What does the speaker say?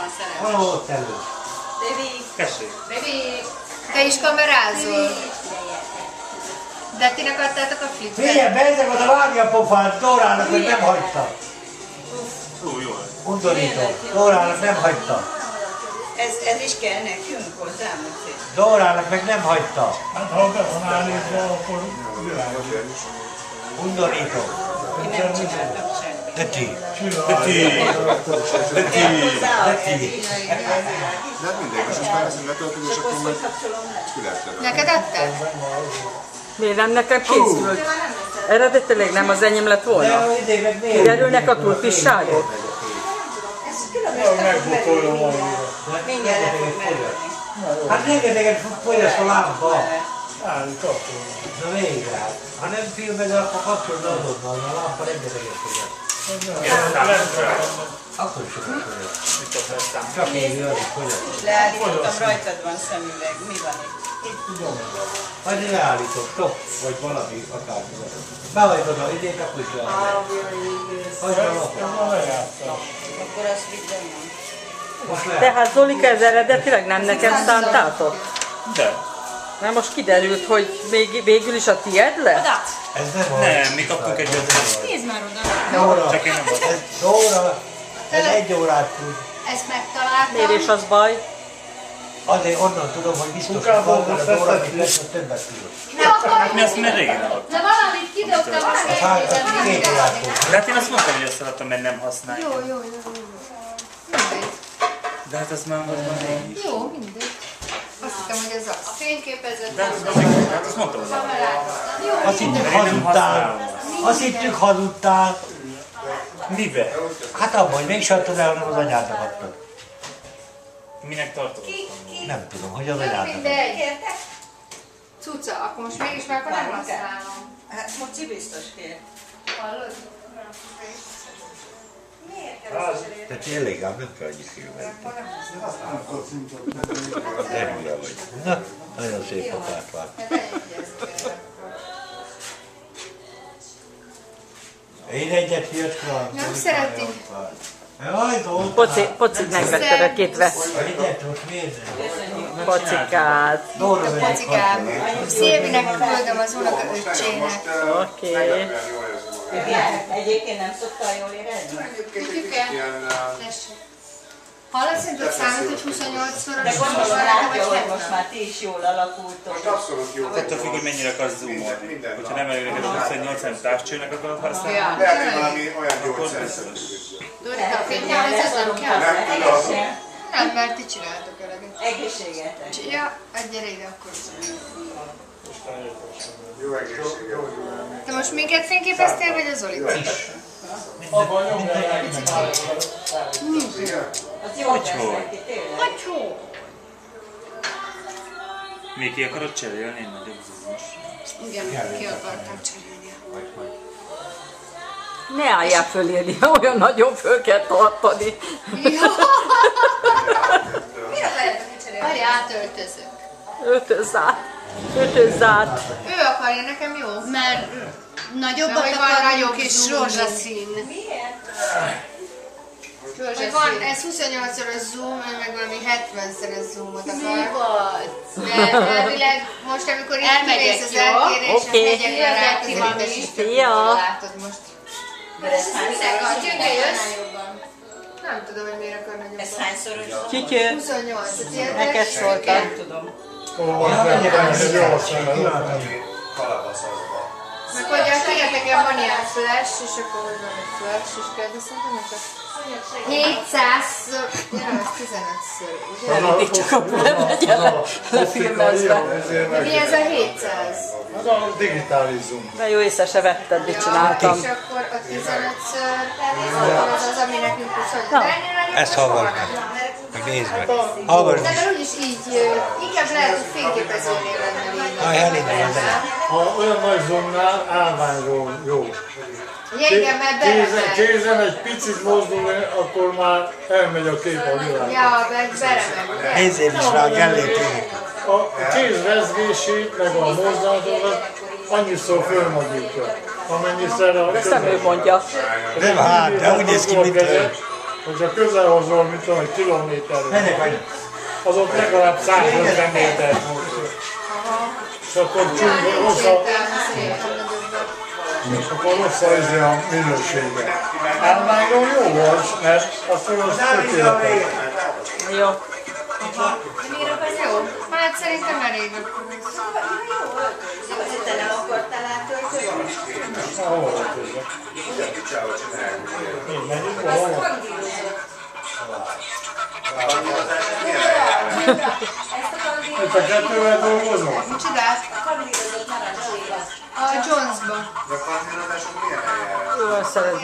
a szerelmes. Ó, telő. Tessék. Baby, te is kamerázol? De tinek adtátok a flipet? Figyelj, bezzeg oda vágja a pofát, Dórának, hogy nem hagyta. Jó. Undorító. Dórának nem hagyta. Ez is kell nekünk hozzám, hogy Dórának meg nem hagyta. Hát ha be van állítva, akkor világos. Undorító. ti nem csináltak semmit. De ti. De ti. De mindegy, most már ezt letöltünk, és akkor majd ki lehet tenni. Neked adtál? Miért nem nekem készült? Eredetileg nem az enyém lett volna? Kiderülnek a turpisságok? Megbukolom valóra. Mindjárt le fog merülni. Hát rengeteget fogyaszt a lámpa. Állít akkor. Na végre hát. Ha nem filmez, akkor kapcsolod azonnal, a lámpa rengeteget fogyaszt. Akkor is sokat fogyaszt. Csak így jön, hogy fogyaszt. Leállítottam, rajtad van szemüveg. Mi van itt? Majd leállítom, stop, vagy valami, akármi. Behajt oda, idén akkor is leállítom. Hagyd a lapot. Akkor azt vidd onnan. Most lehet. Tehát Zolika, ez eredetileg nem nekem szántátok? De. Mert most kiderült, hogy végül is a tiéd lett? Ez nem van. Nem, mi kaptunk egy ötletet. Nézd már oda. Dóra, Csak én nem voltam. Dóra, ez 1 órát tud. Ezt megtaláltam. Miért is az baj? Azért onnan tudom, hogy biztos, hogy van, mert a Dóra, amit lesz, az többet tudod. Mi azt már régen adott. De valamit kidobtam, A fákat 2 órát tud. De hát én azt mondtam, hogy azt adtam, mert nem használjuk. Jó. Mindegy. De hát az már régi. Jó, mindegy. Azt hittem, hogy ez a fényképezett. De hát azt mondtam, hogy nem. Jó, Azt hittük hazudtál. Azt hittük hazudtál. Mivel? Hát abban, hogy mégse adtad el, hanem az anyádnak adtad. Minek tartod? Nem tudom, hogy az anyádnak adtad. mindegy. Cuca, akkor most mégis már akkor nem használom. Hát Moci biztos kér. Hallod? Miért kell De tényleg, ám nem kell annyi filmet. Nem hülye vagy. Na, nagyon szép papát vár. Én egyet fiatal. Nem szereti. Jaj, Dóra. Pocit megvetörökítve. Egyet most nézd. Pocikát. Dóra vegyek Pocikám. Szilvinek küldöm az unoka öccsének. Oké. Egyébként nem szoktál jól érezni? Kütyüke. Tessék. Hallasz, hogy számít, hogy 28-szoros? De gondolom látja, hogy most már ti is jól alakultok. Most abszolút jó. Attól függ, hogy mennyire akarsz zoomolni. Hogyha nem elég neked 28 cent távcsőnek akarod használni, Lehet, hogy valami olyan gyógyszerszerű. Dorika, a fényjelzés nem kell? Nem tudom. Nem, mert ti csináltok eleget. Egészségetek. Ja, gyere ide akkor. Jó egészséget. Te most minket fényképeztél, vagy az Zolit? Abban nyomják meg. Az jó lesz neki, tényleg. Hagyó! még ki akarod cserélni? Én nagyobb zoomos. Igen, ki akartam cserélni. Ne álljál fölírni, olyan nagyon föl kell tartani. Miért akarjátok kicserélni? Várj, átöltözök. Ötöz át. Ő akarja, nekem jó. Mert nagyobbat Mert hogy van akarunk nagyobb és zoom. rózsaszín. Vagy van, ez 28-szoros zoom, ő meg valami 70-szeres zoomot akar. Mi volt? Mert elvileg most, amikor itt Elmegyek, kivész az jó? elkérés, Oké. megyek rá, az érintesítőt Szia. látod most. De ez Minek a gyönge jössz? hányszor? Nem tudom, hogy miért akar nagyobb. Ez hányszor? Kikő, 28. neked szóltam. Tudom. Meg hogy a figyeltek, van ilyen flash, és akkor hogy van egy flash, és kell, de szerintem ez a 700-szor, nem, ez 15-ször, ugye? Mindig csak a nem legyen lefilmezve. De mi ez a 700? Az a digitális zoom. De jó, észre se vetted, mit csináltam. És akkor a 15-ször, akkor az az, ami nekünk is, hogy Na, ezt hallgass meg. Meg nézd meg. Hallgass de meg. mert úgyis így, inkább lehet, hogy fényképezőnél lenne így. Aj, elindul az el. Ha olyan nagy zoomnál állványról jó. Igen, mert beremel. Kézen egy picit mozdul, akkor már elmegy a kép a világ. Ja, meg beremel, ugye? Nézzél is rá, gellét ég. A kéz rezgését, meg a mozdulatokat annyiszor fölnagyítja. Amennyiszer a... Ezt nem ő mondja. Nem hát, de úgy néz ki, mint ő. Hogyha közel hozol, mint tudom, egy kilométerre, az ott legalább 150 méter volt. És akkor rossz a minősége. Állványon jó volt, mert azt mondom, az tökéletes. Jó. Jó, hát szerintem elég akkor. Te nem akartál átöltözni? Hol volt ez? Én megyünk valahol? Itt a kettővel dolgozom? Micsodát? A Jonesba. De a kandírozások milyen helyen? Jól szeretem.